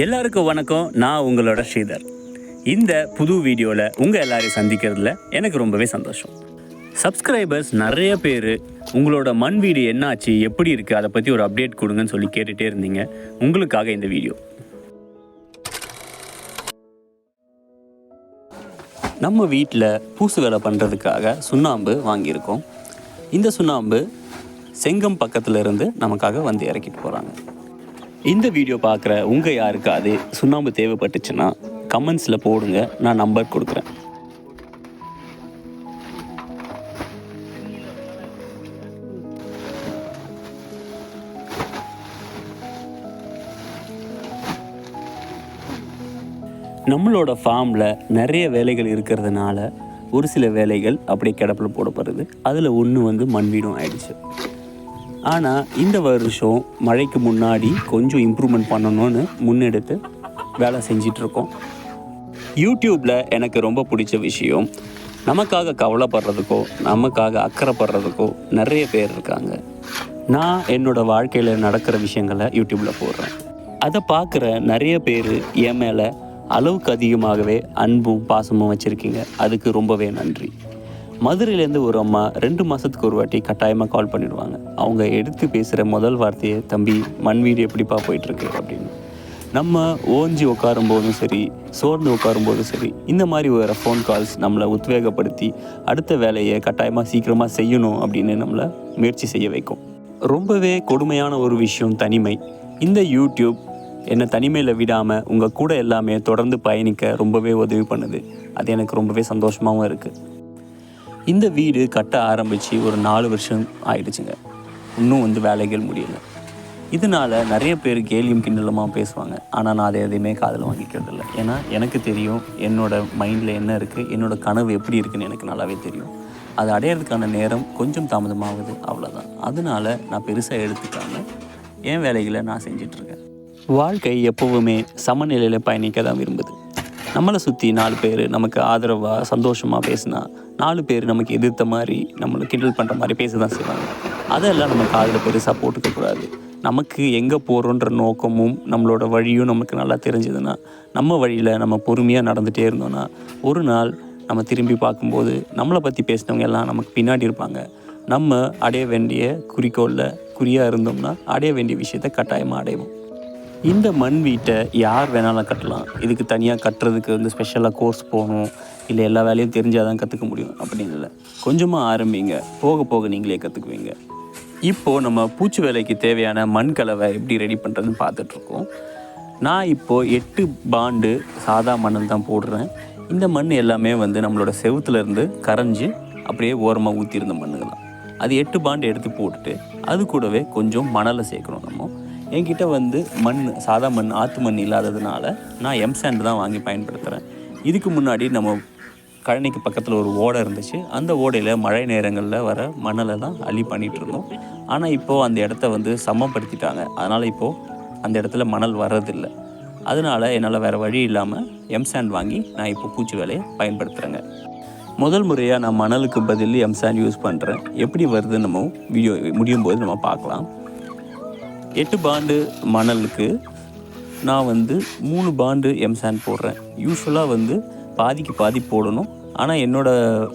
எல்லாருக்கும் வணக்கம். நான் உங்களோட ஸ்ரீதர். இந்த புது வீடியோவில் உங்கள் எல்லாரையும் சந்திக்கிறதுல எனக்கு ரொம்பவே சந்தோஷம். சப்ஸ்கிரைபர்ஸ் நிறைய பேர் உங்களோட மண் வீடு என்னாச்சு, எப்படி இருக்குது, அதை பற்றி ஒரு அப்டேட் கொடுங்கன்னு சொல்லி கேட்டுகிட்டே இருந்தீங்க. உங்களுக்காக இந்த வீடியோ. நம்ம வீட்டில் பூசு வேலை பண்ணுறதுக்காக சுண்ணாம்பு வாங்கியிருக்கோம். இந்த சுண்ணாம்பு செங்கம் பக்கத்தில் இருந்து நமக்காக வந்து இறக்கிட்டு போகிறாங்க. இந்த வீடியோ பார்க்குற உங்கள் யாருக்காவது சுண்ணாம்பு தேவைப்பட்டுச்சுன்னா கமெண்ட்ஸில் போடுங்க, நான் நம்பர் கொடுக்குறேன். நம்மளோட ஃபார்மில் நிறைய வேலைகள் இருக்கிறதுனால ஒரு சில வேலைகள் அப்படியே கிடப்பில் போடப்படுது. அதில் ஒன்று மண் வீடும் ஆயிடுச்சு. ஆனால் இந்த வருஷம் மழைக்கு முன்னாடி கொஞ்சம் இம்ப்ரூவ்மெண்ட் பண்ணணும்னு முன்னெடுத்து வேலை செஞ்சிட்ருக்கோம். யூடியூப்பில் எனக்கு ரொம்ப பிடிச்ச விஷயம், நமக்காக கவலைப்படுறதுக்கோ நமக்காக அக்கறைப்படுறதுக்கோ நிறைய பேர் இருக்காங்க. நான் என்னோடய வாழ்க்கையில் நடக்கிற விஷயங்களை யூடியூப்பில் போடுறேன். அதை பார்க்குற நிறைய பேர் என் மேலே அளவுக்கு அதிகமாகவே அன்பும் பாசமும் வச்சுருக்கீங்க. அதுக்கு ரொம்பவே நன்றி. மதுரையிலேருந்து ஒரு அம்மா 2 மாதத்துக்கு ஒரு வாட்டி கட்டாயமாக கால் பண்ணிவிடுவாங்க. அவங்க எடுத்து பேசுகிற முதல் வார்த்தையை, தம்பி மண் வீடு எப்படிப்பா போயிட்டுருக்கு அப்படின்னு. நம்ம ஓஞ்சி உட்காரும்போதும் சரி, சோர்ந்து உட்காரும்போதும் சரி, இந்த மாதிரி வர ஃபோன் கால்ஸ் நம்மளை உத்வேகப்படுத்தி அடுத்த வேலையை கட்டாயமாக சீக்கிரமாக செய்யணும் அப்படின்னு நம்மளை முயற்சி செய்ய வைக்கும். ரொம்பவே கொடுமையான ஒரு விஷயம் தனிமை. இந்த யூடியூப் என்னை தனிமையில் விடாமல் உங்கள் கூட எல்லாமே தொடர்ந்து பயணிக்க ரொம்பவே உதவி பண்ணுது. அது எனக்கு ரொம்பவே சந்தோஷமாகவும் இருக்குது. இந்த வீடு கட்ட ஆரம்பித்து ஒரு 4 வருஷம் ஆயிடுச்சுங்க. இன்னும் வேலைகள் முடியலை. இதனால் நிறைய பேர் கேலியும் கிண்டலுமாக பேசுவாங்க. ஆனால் நான் அதை எதையுமே காதில் வாங்கிக்கிறது இல்லை. ஏன்னா எனக்கு தெரியும் என்னோடய மைண்டில் என்ன இருக்குது, என்னோடய கனவு எப்படி இருக்குதுன்னு எனக்கு நல்லாவே தெரியும். அது அடையிறதுக்கான நேரம் கொஞ்சம் தாமதமாகுது, அவ்வளோதான். அதனால் நான் பெருசாக எடுத்துக்காமல் என் வேலைகளை நான் செஞ்சிட்ருக்கேன். வாழ்க்கை எப்போவுமே சமநிலையில் பயணிக்க தான் விரும்புது. நம்மளை சுற்றி 4 பேர் நமக்கு ஆதரவாக சந்தோஷமாக பேசினா 4 பேர் நமக்கு எதிர்த்த மாதிரி நம்மளை கிண்டல் பண்ணுற மாதிரி பேச தான் செய்வாங்க. அதெல்லாம் நம்ம காதில் பெருசாக போட்டுக்கக்கூடாது. நமக்கு எங்கே போகிறோன்ற நோக்கமும் நம்மளோட வழியும் நமக்கு நல்லா தெரிஞ்சதுன்னா, நம்ம வழியில் நம்ம பொறுமையாக நடந்துகிட்டே இருந்தோன்னா, ஒரு நாள் நம்ம திரும்பி பார்க்கும்போது நம்மளை பற்றி பேசினவங்க எல்லாம் நமக்கு பின்னாடி இருப்பாங்க. நம்ம அடைய வேண்டிய குறியாக இருந்தோம்னா அடைய வேண்டிய விஷயத்தை கட்டாயமாக அடைவோம். இந்த மண் வீட்டை யார் வேணாலும் கட்டலாம். இதுக்கு தனியாக கட்டுறதுக்கு ஸ்பெஷலாக கோர்ஸ் போகணும், இல்லை எல்லா வேலையும் தெரிஞ்சால் தான் கற்றுக்க முடியும் அப்படின்னு இல்லை. கொஞ்சமாக ஆரம்பிங்க, போக போக நீங்களே கற்றுக்குவீங்க. இப்போது நம்ம பூச்சி வேலைக்கு தேவையான மண் கலவை எப்படி ரெடி பண்ணுறதுன்னு பார்த்துட்ருக்கோம். நான் இப்போது 8 பாண்டு சாதா மணல் தான் போடுறேன். இந்த மண் எல்லாமே நம்மளோட செவுத்துலேருந்து கரைஞ்சி அப்படியே ஓரமாக ஊற்றிருந்த மண்ணுங்க தான். அது 8 பாண்டு எடுத்து போட்டுட்டு அது கூடவே கொஞ்சம் மணலை சேர்க்கணும். நம்ம என்கிட்ட மண் சாதா மண் ஆற்று மண் இல்லாததுனால நான் எம்சாண்ட் தான் வாங்கி பயன்படுத்துகிறேன். இதுக்கு முன்னாடி நம்ம கழனிக்கு பக்கத்தில் ஒரு ஓடை இருந்துச்சு. அந்த ஓடையில் மழை நேரங்களில் வர மணலை தான் அள்ளி பண்ணிகிட்டு இருந்தோம். ஆனால் இப்போது அந்த இடத்த சமப்படுத்திட்டாங்க. அதனால் இப்போது அந்த இடத்துல மணல் வர்றதில்லை. அதனால் என்னால் வேறு வழி இல்லாமல் எம்சாண்ட் வாங்கி நான் இப்போ பூச்சி வேலையை பயன்படுத்துகிறேங்க. முதல் முறையாக நான் மணலுக்கு பதில் எம்சாண்ட் யூஸ் பண்ணுறேன். எப்படி வருதுன்னு நம்ம வீடியோ முடியும் போது நம்ம பார்க்கலாம். 8 பாண்டு மணலுக்கு நான் 3 பாண்டு எம்சாண்ட் போடுறேன். யூஸ்வலாக பாதிக்கு பாதி போடணும். ஆனால் என்னோடய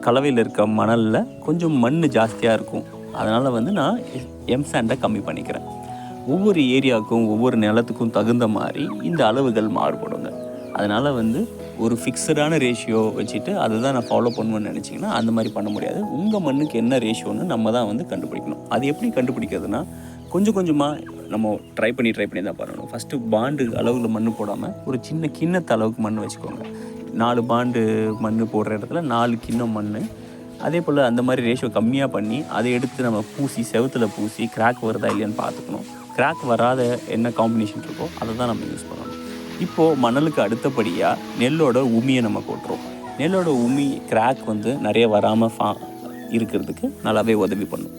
கலவையில் இருக்க மணலில் கொஞ்சம் மண் ஜாஸ்தியாக இருக்கும். அதனால் நான் எம்சாண்டை கம்மி பண்ணிக்கிறேன். ஒவ்வொரு ஏரியாவுக்கும் ஒவ்வொரு நிலத்துக்கும் தகுந்த மாதிரி இந்த அளவுகள் மாறுபடுங்க. அதனால் ஒரு ஃபிக்ஸடான ரேஷியோ வச்சுட்டு அதுதான் நான் ஃபாலோ பண்ணுவேன்னு நினச்சிங்கன்னா அந்த மாதிரி பண்ண முடியாது. உங்கள் மண்ணுக்கு என்ன ரேஷியோன்னு நம்ம தான் கண்டுபிடிக்கணும். அது எப்படி கண்டுபிடிக்கிறதுனா, கொஞ்சம் கொஞ்சமாக நம்ம ட்ரை பண்ணி தான் பண்ணணும். ஃபஸ்ட்டு பாண்டு அளவில் மண் போடாமல் ஒரு சின்ன கிண்ணத்து அளவுக்கு மண் வச்சுக்கோங்க. 4 பாண்டு மண் போடுற இடத்துல 4 கிண்ணம் மண். அதே போல் அந்த மாதிரி ரேஷியோ கம்மியாக பண்ணி அதை எடுத்து நம்ம பூசி செவுத்தில் பூசி கிராக் வருதா இல்லையான்னு பார்த்துக்கணும். கிராக் வராத என்ன காம்பினேஷன் இருக்கோ அதை தான் நம்ம யூஸ் பண்ணணும். இப்போது மணலுக்கு அடுத்தபடியாக நெல்லோட உமியை நம்ம போட்டுருவோம். நெல்லோட உமி கிராக் நிறைய வராமல் இருக்கிறதுக்கு நல்லாவே உதவி பண்ணும்.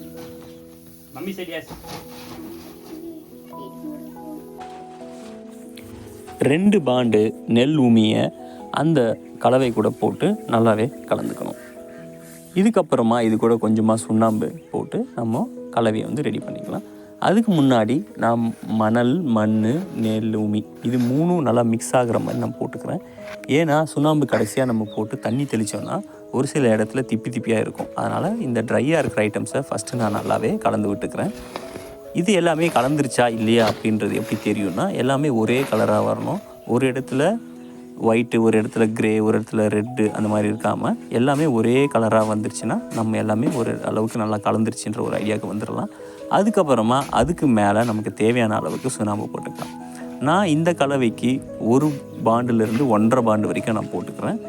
2 பாண்டு நெல் உமியை அந்த கலவை கூட போட்டு நல்லாவே கலந்துக்கணும். இதுக்கப்புறமா இது கூட கொஞ்சமாக சுண்ணாம்பு போட்டு நம்ம கலவையை ரெடி பண்ணிக்கலாம். அதுக்கு முன்னாடி நான் மணல், மண், நெல், உமி இது 3ம் நல்லா மிக்ஸ் ஆகிற மாதிரி நான் போட்டுக்கிறேன். ஏன்னா சுண்ணாம்பு கடைசியாக நம்ம போட்டு தண்ணி தெளித்தோன்னா ஒரு சில இடத்துல திப்பியாக இருக்கும். அதனால் இந்த ட்ரையாக இருக்கிற ஐட்டம்ஸை ஃபஸ்ட்டு நான் நல்லாவே கலந்து விட்டுக்கிறேன். இது எல்லாமே கலந்துருச்சா இல்லையா அப்படின்றது எப்படி தெரியும்னா, எல்லாமே ஒரே கலராக வரணும். ஒரு இடத்துல ஒயிட்டு, ஒரு இடத்துல க்ரே, ஒரு இடத்துல ரெட்டு அந்த மாதிரி இருக்காமல் எல்லாமே ஒரே கலராக வந்துருச்சுன்னா நம்ம எல்லாமே ஒரு அளவுக்கு நல்லா கலந்துருச்சுன்ற ஒரு ஐடியாவுக்கு வந்துடலாம். அதுக்கப்புறமா அதுக்கு மேலே நமக்கு தேவையான அளவுக்கு சுண்ணாம்பு போட்டுக்கலாம். நான் இந்த கலவைக்கு 1 பாண்டிலிருந்து 1.5 பாண்டு வரைக்கும் நான் போட்டுக்கிறேன்.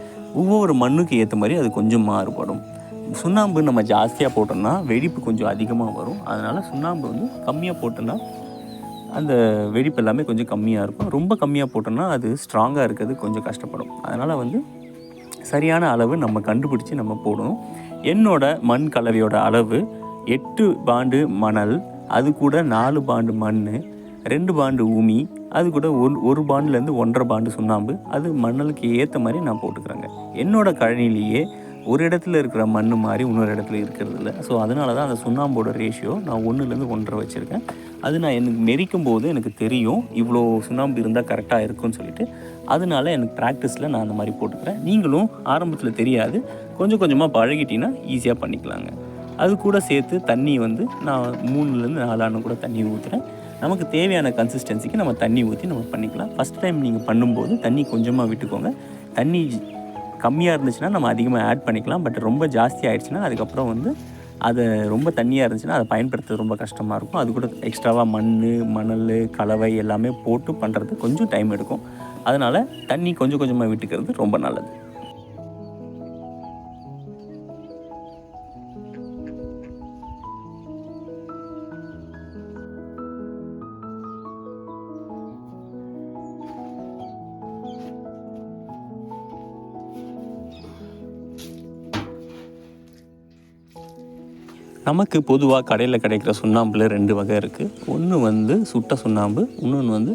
ஒவ்வொரு மண்ணுக்கு ஏற்ற மாதிரி அது கொஞ்சம் மாறுபடும். சுண்ணாம்பு நம்ம ஜாஸ்தியாக போட்டோம்னா வெடிப்பு கொஞ்சம் அதிகமாக வரும். அதனால் சுண்ணாம்பு வந்து கம்மியாக போட்டோன்னா அந்த வெடிப்பு எல்லாமே கொஞ்சம் கம்மியாக இருக்கும். ரொம்ப கம்மியாக போட்டோம்னா அது ஸ்ட்ராங்காக இருக்கிறது கொஞ்சம் கஷ்டப்படும். அதனால் வந்து சரியான அளவு நம்ம கண்டுபிடிச்சி நம்ம போடணும். என்னோட மண் கலவையோட அளவு 8 பாண்டு மணல், அது கூட 4 பாண்டு மண், 2 பாண்டு உமி, அது கூட 1 பாண்டுலேருந்து 1.5 பாண்டு சுண்ணாம்பு. அது மணலுக்கு ஏற்ற மாதிரி நான் போட்டுக்கிறேங்க. என்னோடய கழனிலேயே ஒரு இடத்துல இருக்கிற மண் மாதிரி இன்னொரு இடத்துல இருக்கிறது இல்லை. ஸோ அதனால தான் அந்த சுண்ணாம்போட ரேஷியோ நான் 1லேருந்து 1.5 வச்சுருக்கேன். அது நான் எனக்கு மெரிக்கும் போது எனக்கு தெரியும் இவ்வளோ சுண்ணாம்பு இருந்தால் கரெக்டாக இருக்கும்னு சொல்லிட்டு. அதனால எனக்கு ப்ராக்டிஸில் நான் அந்த மாதிரி போட்டுக்கிறேன். நீங்களும் ஆரம்பத்தில் தெரியாது, கொஞ்சம் கொஞ்சமாக பழகிட்டிங்கன்னா ஈஸியாக பண்ணிக்கலாங்க. அது கூட சேர்த்து தண்ணி வந்து நான் 3லேருந்து 4 ஆண்டு கூட தண்ணி ஊற்றுறேன். நமக்கு தேவையான கன்சிஸ்டன்சிக்கு நம்ம தண்ணி ஊற்றி நம்ம பண்ணிக்கலாம். ஃபஸ்ட் டைம் நீங்கள் பண்ணும்போது தண்ணி கொஞ்சமாக விட்டுக்கோங்க. தண்ணி கம்மியாக இருந்துச்சுன்னா நம்ம அதிகமாக ஆட் பண்ணிக்கலாம். பட் ரொம்ப ஜாஸ்தி ஆகிடுச்சுன்னா அதுக்கப்புறம் வந்து அது ரொம்ப தண்ணியாக இருந்துச்சுன்னா அதை பயன்படுத்துறது ரொம்ப கஷ்டமாக இருக்கும். அது கூட எக்ஸ்ட்ராவாக மண், மணல், கலவை எல்லாமே போட்டு பண்ணுறது கொஞ்சம் டைம் எடுக்கும். அதனால் தண்ணி கொஞ்சம் கொஞ்சமாக விட்டுக்கிறது ரொம்ப நல்லது. நமக்கு பொதுவாக கடையில் கிடைக்கிற சுண்ணாம்பில் 2 வகை இருக்குது. ஒன்று வந்து சுட்ட சுண்ணாம்பு, இன்னொன்று வந்து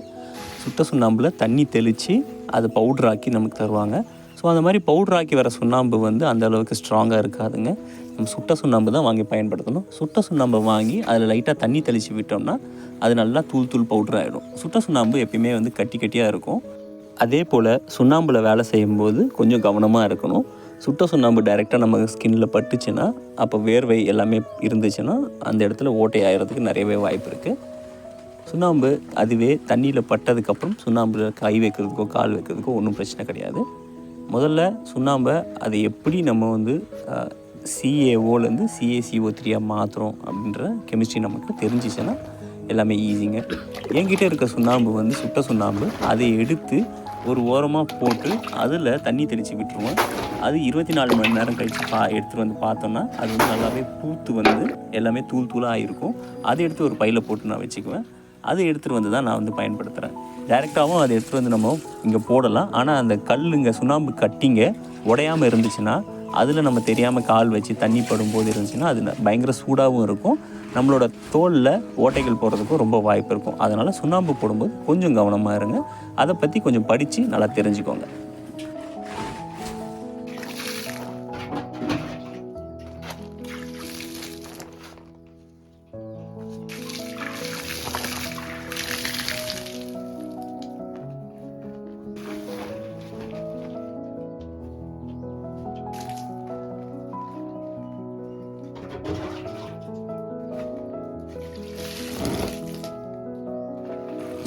சுட்ட சுண்ணாம்பில் தண்ணி தெளித்து அதை பவுட்ராக்கி நமக்கு தருவாங்க. ஸோ அந்த மாதிரி பவுட்ராக்கி வர சுண்ணாம்பு வந்து அந்த அளவுக்கு ஸ்ட்ராங்காக இருக்காதுங்க. நம்ம சுட்ட சுண்ணாம்பு தான் வாங்கி பயன்படுத்தணும். சுட்ட சுண்ணாம்பை வாங்கி அதில் லைட்டாக தண்ணி தெளித்து விட்டோம்னா அது நல்லா தூள் பவுட்ரு ஆகிடும். சுட்ட சுண்ணாம்பு எப்பயுமே வந்து கட்டியாக இருக்கும். அதே போல் சுண்ணாம்பில் வேலை செய்யும்போது கொஞ்சம் கவனமாக இருக்கணும். சுட்ட சுண்ணாம்பு டைரெக்டாக நம்ம ஸ்கின்னில் பட்டுச்சுன்னா, அப்போ வேர்வை எல்லாமே இருந்துச்சுன்னா அந்த இடத்துல ஓட்டை ஆகிறதுக்கு நிறையவே வாய்ப்பு இருக்குது. சுண்ணாம்பு அதுவே தண்ணியில் பட்டதுக்கப்புறம் சுண்ணாம்பில் கை வைக்கிறதுக்கோ கால் வைக்கிறதுக்கோ ஒன்றும் பிரச்சனை கிடையாது. முதல்ல சுண்ணாம்பை அதை எப்படி நம்ம வந்து CaO CaCO3 மாற்றுறோம் அப்படின்ற கெமிஸ்ட்ரி நமக்கு தெரிஞ்சிச்சுன்னா எல்லாமே ஈஸிங்க. என்கிட்ட இருக்க சுண்ணாம்பு வந்து சுட்ட சுண்ணாம்பு. அதை எடுத்து ஒரு ஓரமாக போட்டு அதில் தண்ணி தெளித்து விட்டுருவோம். அது 24 மணி நேரம் கழித்து எடுத்துகிட்டு வந்து பார்த்தோன்னா அது வந்து நல்லாவே பூத்து வந்து எல்லாமே தூளாக இருக்கும். அதை எடுத்து ஒரு பையில் போட்டு நான் வச்சுக்குவேன். அதை எடுத்துகிட்டு வந்து தான் நான் வந்து பயன்படுத்துகிறேன். டைரெக்டாகவும் அதை எடுத்துகிட்டு வந்து நம்ம இங்கே போடலாம். ஆனால் அந்த கல்லுங்க சுண்ணாம்பு கட்டிங்க உடையாமல் இருந்துச்சுன்னா அதில் நம்ம தெரியாமல் கால் வச்சு தண்ணி படும்போது இருந்துச்சுன்னா அது பயங்கர சூடாகவும் இருக்கும். நம்மளோட தோலில் ஓட்டைகள் போடுறதுக்கும் ரொம்ப வாய்ப்பு இருக்கும். அதனால் சுண்ணாம்பு போடும்போது கொஞ்சம் கவனமாக இருங்க. அதை பற்றி கொஞ்சம் படித்து நல்லா தெரிஞ்சுக்கோங்க.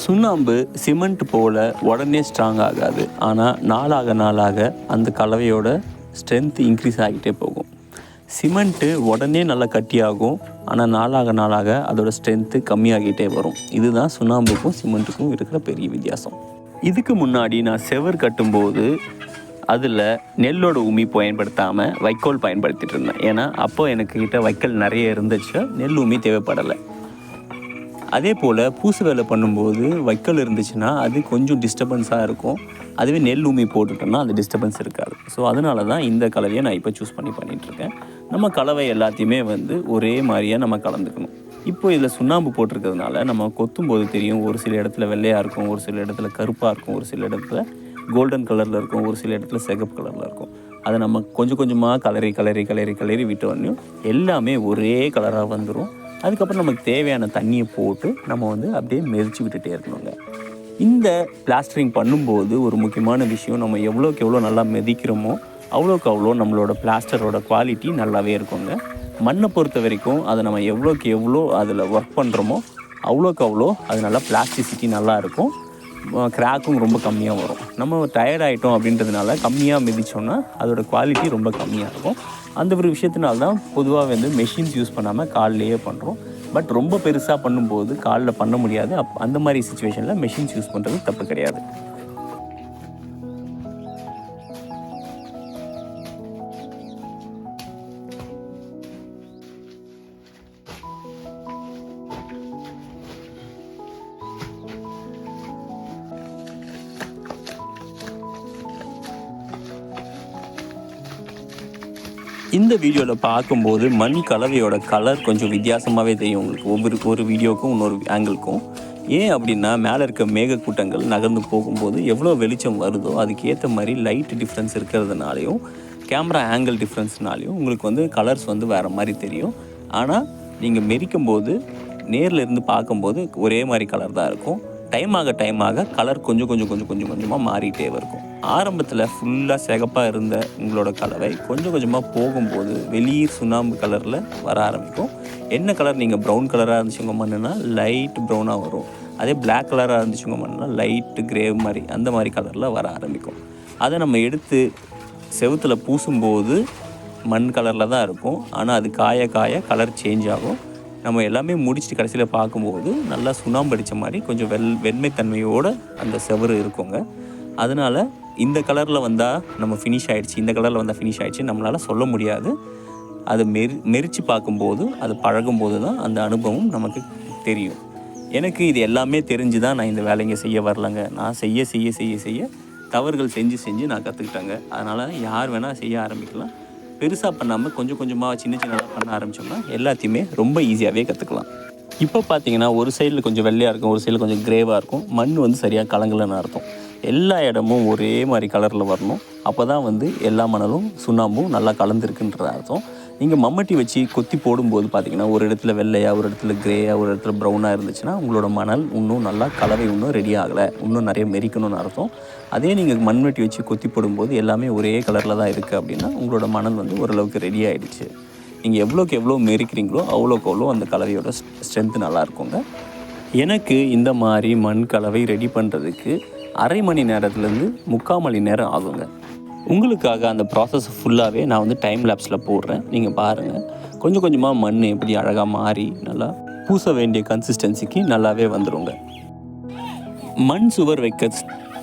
சுண்ணாம்பு சிமெண்ட் போல் உடனே ஸ்ட்ராங் ஆகாது. ஆனால் நாளாக அந்த கலவையோட ஸ்ட்ரென்த் இன்க்ரீஸ் ஆகிட்டே போகும். சிமெண்ட்டு உடனே நல்லா கட்டியாகும். ஆனால் நாளாக அதோடய ஸ்ட்ரென்த்து கம்மியாகிட்டே வரும். இதுதான் சுண்ணாம்புக்கும் சிமெண்ட்டுக்கும் இருக்கிற பெரிய வித்தியாசம். இதுக்கு முன்னாடி நான் செவர் கட்டும்போது அதில் நெல்லோட உமி பயன்படுத்தாமல் வைக்கோல் பயன்படுத்திகிட்டு இருந்தேன். ஏன்னா அப்போ எனக்கிட்ட வைக்கோல் நிறைய இருந்துச்சு, நெல் உமி தேவைப்படலை. அதே போல் பூசு வேலை பண்ணும்போது வைக்கோல் இருந்துச்சுன்னா அது கொஞ்சம் டிஸ்டர்பன்ஸாக இருக்கும். அதுவே நெல் உமி போட்டுட்டோம்னா அது டிஸ்டர்பன்ஸ் இருக்காது. ஸோ அதனால தான் இந்த கலவையை நான் இப்போ சூஸ் பண்ணிகிட்ருக்கேன். நம்ம கலவை எல்லாத்தையுமே வந்து ஒரே மாதிரியாக நம்ம கலந்துக்கணும். இப்போ இதில் சுண்ணாம்பு போட்டிருக்கிறதுனால நம்ம கொத்தும்போது தெரியும், ஒரு சில இடத்துல வெள்ளையாக இருக்கும், ஒரு சில இடத்துல கருப்பாக இருக்கும், ஒரு சில இடத்துல கோல்டன் கலரில் இருக்கும், ஒரு சில இடத்துல சிகப்பு கலரில் இருக்கும். அதை நம்ம கொஞ்சம் கொஞ்சமாக கலரி விட்டு வரணும். எல்லாமே ஒரே கலராக வந்துடும். அதுக்கப்புறம் நமக்கு தேவையான தண்ணியை போட்டு நம்ம வந்து அப்படியே மெரிச்சு விட்டுட்டே இருக்கணுங்க. இந்த பிளாஸ்டரிங் பண்ணும்போது ஒரு முக்கியமான விஷயம், நம்ம எவ்வளோக்கு எவ்வளோ நல்லா மிதிக்கிறோமோ அவ்வளோக்கு அவ்வளோ நம்மளோட பிளாஸ்டரோட குவாலிட்டி நல்லாவே இருக்குங்க. மண்ணை பொறுத்த வரைக்கும் அதை நம்ம எவ்வளோக்கு எவ்வளோ அதில் ஒர்க் பண்ணுறோமோ அவ்வளோக்கு அவ்வளோ அது நல்லா பிளாஸ்டிசிட்டி நல்லாயிருக்கும், கிராக்கும் ரொம்ப கம்மியாக வரும். நம்ம டயர்ட் ஆகிட்டோம் அப்படின்றதுனால கம்மியாக மிதித்தோன்னா அதோடய குவாலிட்டி ரொம்ப கம்மியாக இருக்கும். அந்த ஒரு விஷயத்தினால்தான் பொதுவாக வந்து மெஷின்ஸ் யூஸ் பண்ணாமல் கால்லையே பண்ணுறோம். பட் ரொம்ப பெருசாக பண்ணும்போது காலில் பண்ண முடியாது. அந்த மாதிரி சிச்சுவேஷனில் மெஷின்ஸ் யூஸ் பண்ணுறது தப்பு கிடையாது. இந்த வீடியோவில் பார்க்கும்போது மண் கலவையோட கலர் கொஞ்சம் வித்தியாசமாகவே தெரியும் உங்களுக்கு, ஒரு வீடியோக்கும் இன்னொரு ஆங்கிளுக்கும். ஏன் அப்படின்னா மேலே இருக்க மேகக்கூட்டங்கள் நகர்ந்து போகும்போது எவ்வளோ வெளிச்சம் வருதோ அதுக்கு ஏற்ற மாதிரி லைட் டிஃப்ரென்ஸ் இருக்கிறதுனாலையும் கேமரா ஆங்கிள் டிஃப்ரென்ஸ்னாலையும் உங்களுக்கு வந்து கலர்ஸ் வந்து வேறு மாதிரி தெரியும். ஆனால் நீங்கள் மெரிக்கும் போது நேரில் இருந்து பார்க்கும்போது ஒரே மாதிரி கலர் தான் இருக்கும். டைம் ஆக கலர் கொஞ்சமாக மாறிட்டே இருக்கும். ஆரம்பத்தில் ஃபுல்லாக சிகப்பாக இருந்த உங்களோட கலவை கொஞ்சமாக போகும்போது வெளியே சுண்ணாம்பு கலரில் வர ஆரம்பிக்கும். என்ன கலர் நீங்கள் ப்ரௌன் கலராக இருந்துச்சுங்க மண்ணுனா லைட் ப்ரௌனாக வரும். அதே பிளாக் கலராக இருந்துச்சுங்க மண்ணுனா லைட்டு கிரே மாதிரி அந்த மாதிரி கலரில் வர ஆரம்பிக்கும். அதை நம்ம எடுத்து செவுத்தில் பூசும்போது மண் கலரில் தான் இருக்கும். ஆனால் அது காய கலர் சேஞ்ச் ஆகும். நம்ம எல்லாமே முடிச்சுட்டு கடைசியில் பார்க்கும்போது நல்லா சுண்ணாம்பு அடித்த மாதிரி கொஞ்சம் வெண்மைத்தன்மையோடு அந்த செவரு இருக்குங்க. அதனால் இந்த கலரில் வந்தால் நம்ம ஃபினிஷ் ஆகிடுச்சு, இந்த கலரில் வந்தால் ஃபினிஷ் ஆகிடுச்சு நம்மளால் சொல்ல முடியாது. அதை மெரித்து பார்க்கும்போது அது பழகும்போது தான் அந்த அனுபவம் நமக்கு தெரியும். எனக்கு இது எல்லாமே தெரிஞ்சு தான் நான் இந்த வேலைங்க செய்ய வரலைங்க. நான் செய்ய தவறுகள் செஞ்சு நான் கற்றுக்கிட்டேங்க. அதனால் யார் வேணால் செய்ய ஆரம்பிக்கலாம். பெருசாக பண்ணாமல் கொஞ்சமாக சின்னதாக பண்ண ஆரம்பித்தோம்னா எல்லாத்தையுமே ரொம்ப ஈஸியாகவே கற்றுக்கலாம். இப்போ பார்த்தீங்கன்னா ஒரு சைடில் கொஞ்சம் வெள்ளையாக இருக்கும், ஒரு சைடில் கொஞ்சம் கிரேவாக இருக்கும். மண் வந்து சரியாக கலங்கலைன்னு அர்த்தம். எல்லா இடமும் ஒரே மாதிரி கலரில் வரணும். அப்போ தான் வந்து எல்லா மணலும் சுண்ணாம்பும் நல்லா கலந்துருக்குன்ற அர்த்தம். நீங்கள் மம்மட்டி வச்சு கொத்தி போடும்போது பார்த்தீங்கன்னா ஒரு இடத்துல வெள்ளையாக, ஒரு இடத்துல கிரேயாக, ஒரு இடத்துல ப்ரௌனாக இருந்துச்சுன்னா உங்களோட மணல் இன்னும் நல்லா கலவை இன்னும் ரெடி ஆகலை, இன்னும் நிறைய மெரிக்கணும்னு அர்த்தம். அதே நீங்கள் மண்வெட்டி வச்சு கொத்தி போடும்போது எல்லாமே ஒரே கலரில் தான் இருக்குது அப்படின்னா உங்களோட மணல் வந்து ஓரளவுக்கு ரெடி ஆகிடுச்சு. நீங்கள் எவ்வளோக்கு எவ்வளோ மெரிக்கிறீங்களோ அவ்வளோக்கு அவ்வளோ அந்த கலவையோட ஸ்ட்ரென்த்து நல்லா இருக்குங்க. எனக்கு இந்த மாதிரி மண் கலவை ரெடி பண்ணுறதுக்கு அரை மணி நேரத்துலேருந்து 3/4 மணி நேரம் ஆகுங்க. உங்களுக்காக அந்த ப்ராசஸ் ஃபுல்லாகவே நான் வந்து டைம் லேப்ஸில் போடுறேன், நீங்கள் பாருங்கள். கொஞ்சமாக மண் எப்படி அழகாக மாறி நல்லா பூச வேண்டிய கன்சிஸ்டன்சிக்கு நல்லாவே வந்துடுங்க. மண் சுவர் வைக்க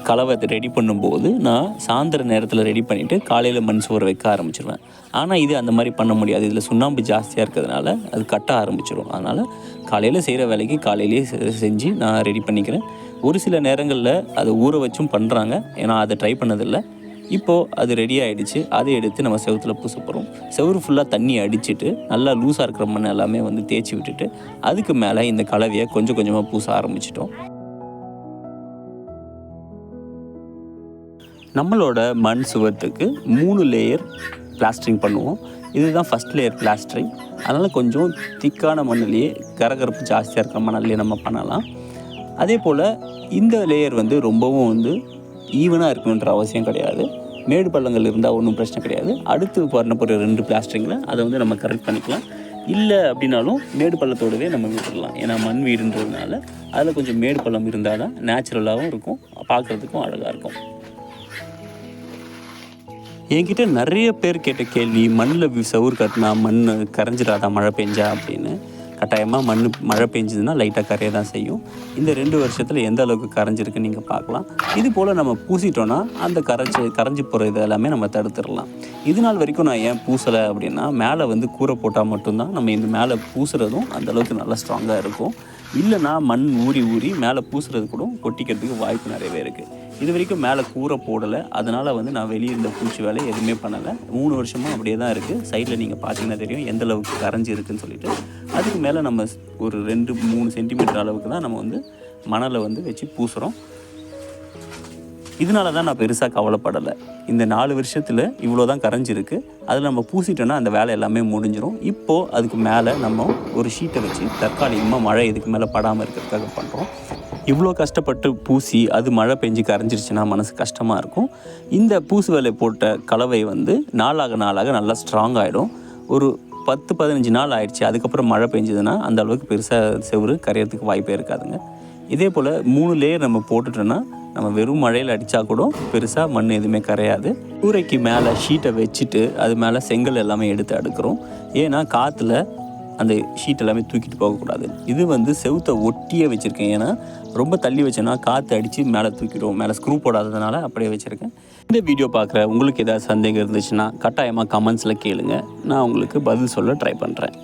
கலவை ரெடி பண்ணும்போது நான் சாயந்தர நேரத்தில் ரெடி பண்ணிவிட்டு காலையில் மண் சுவர் வைக்க ஆரம்பிச்சிடுவேன். ஆனால் இது அந்த மாதிரி பண்ண முடியாது. இதில் சுண்ணாம்பு ஜாஸ்தியாக இருக்கிறதுனால அது கட்ட ஆரம்பிச்சிடும். அதனால் காலையில் செய்கிற வேலைக்கு காலையிலேயே செஞ்சு நான் ரெடி பண்ணிக்கிறேன். ஒரு சில நேரங்களில் அதை ஊற வச்சும் பண்ணுறாங்க, ஏன்னா அதை ட்ரை பண்ணதில்லை. இப்போது அது ரெடி ஆகிடுச்சு. அதை எடுத்து நம்ம செவுத்தில் பூச போகிறோம். செவுறு ஃபுல்லாக தண்ணி அடிச்சுட்டு நல்லா லூஸாக இருக்கிற மண் எல்லாமே வந்து தேய்ச்சி விட்டுட்டு அதுக்கு மேலே இந்த கலவையை கொஞ்சமாக பூச ஆரம்பிச்சிட்டோம். நம்மளோட மண் சுவத்துக்கு 3 லேயர் பிளாஸ்டரிங் பண்ணுவோம். இதுதான் ஃபஸ்ட் லேயர் பிளாஸ்டரிங். அதனால் கொஞ்சம் திக்கான மண்ணிலேயே கரகரப்பு ஜாஸ்தியாக இருக்கிற மணல்லையே நம்ம பண்ணலாம். அதே போல் இந்த லேயர் வந்து ரொம்பவும் வந்து ஈவனாக இருக்கணுன்ற அவசியம் கிடையாது. மேடு பள்ளங்கள் இருந்தால் ஒன்றும் பிரச்சனை கிடையாது. அடுத்து பண்ண போகிற 2 பிளாஸ்டரிங்கில் அதை வந்து நம்ம கரெக்ட் பண்ணிக்கலாம். இல்லை அப்படின்னாலும் மேடு பள்ளத்தோடவே நம்ம விட்டுடலாம். ஏன்னா மண் வீடுன்றதுனால அதில் கொஞ்சம் மேடு பள்ளம் இருந்தால் தான் நேச்சுரலாகவும் இருக்கும், பார்க்குறதுக்கும் அழகாக இருக்கும். என்கிட்ட நிறைய பேர் கேட்ட கேள்வி, மண்ணில் செவுறு கட்டினா மண் கரைஞ்சிடாதா மழை பெஞ்சா அப்படின்னு. கட்டாயமாக மழை பெஞ்சதுன்னா லைட்டாக கரைய தான் செய்யும். இந்த 2 வருஷத்தில் எந்த அளவுக்கு கரைஞ்சிருக்குன்னு நீங்கள் பார்க்கலாம். இது போல் நம்ம பூசிட்டோன்னா அந்த கரைஞ்சி போகிற இது எல்லாமே நம்ம தடுத்துடலாம். இது நாள் வரைக்கும் நான் ஏன் பூசலை அப்படின்னா, மேலே வந்து கூரை போட்டால் மட்டும்தான் நம்ம இந்த மேலே பூசுகிறதும் அந்தளவுக்கு நல்லா ஸ்ட்ராங்காக இருக்கும். இல்லைனா மண் ஊறி மேலே பூசுறது கூட கொட்டிக்கிறதுக்கு வாய்ப்பு நிறையவே இருக்குது. இது வரைக்கும் மேலே கூரை போடலை. அதனால் வந்து நான் வெளியே இருந்த பூச்சி வேலை எதுவுமே பண்ணலை. 3 வருஷமாக அப்படியே தான் இருக்குது. சைடில் நீங்கள் பார்த்தீங்கன்னா தெரியும் எந்த அளவுக்கு கரைஞ்சி இருக்குதுன்னு சொல்லிட்டு. அதுக்கு மேலே நம்ம ஒரு 2-3 சென்டிமீட்டர் அளவுக்கு தான் நம்ம வந்து மணலை வந்து வச்சு பூசுகிறோம். இதனால தான் நான் பெருசாக கவலைப்படலை. இந்த 4 வருஷத்தில் இவ்வளோ தான் கரைஞ்சிருக்கு. அதில் நம்ம பூசிட்டோன்னா அந்த வேலை எல்லாமே முடிஞ்சிடும். இப்போது அதுக்கு மேலே நம்ம ஒரு ஷீட்டை வச்சு தற்காலிகமாக மழை இதுக்கு மேலே படாமல் இருக்கிறதுக்காக பண்ணுறோம். இவ்வளோ கஷ்டப்பட்டு பூசி அது மழை பெஞ்சு கரைஞ்சிருச்சுன்னா மனசு கஷ்டமாக இருக்கும். இந்த பூசு வேலை போட்ட கலவை வந்து நாளாக நல்லா ஸ்ட்ராங் ஆகிடும். ஒரு 10-15 நாள் ஆயிடுச்சு, அதுக்கப்புறம் மழை பெஞ்சதுன்னா அந்த அளவுக்கு பெருசாக செவுரு கரையிறதுக்கு வாய்ப்பே இருக்காதுங்க. இதே போல் 3 லேயர் நம்ம போட்டுட்டோன்னா நம்ம வெறும் மழையில் அடித்தா கூட பெருசாக மண் எதுவுமே கரையாது. கூரைக்கு மேலே ஷீட்டை வச்சுட்டு அது மேலே செங்கல் எல்லாமே எடுத்து அடுக்கிறோம். ஏன்னா காற்றுல அந்த ஷீட் எல்லாமே தூக்கிட்டு போகக்கூடாது. இது வந்து செவுத்தை ஒட்டியே வச்சுருக்கேன். ஏன்னா ரொம்ப தள்ளி வச்சேன்னா காற்று அடித்து மேலே தூக்கிடும். மேலே ஸ்க்ரூ போடாததுனால அப்படியே வச்சுருக்கேன். இந்த வீடியோ பார்க்குற உங்களுக்கு ஏதாவது சந்தேகம் இருந்துச்சுன்னா கட்டாயமாக கமெண்ட்ஸில் கேளுங்க. நான் உங்களுக்கு பதில் சொல்ல ட்ரை பண்ணுறேன்.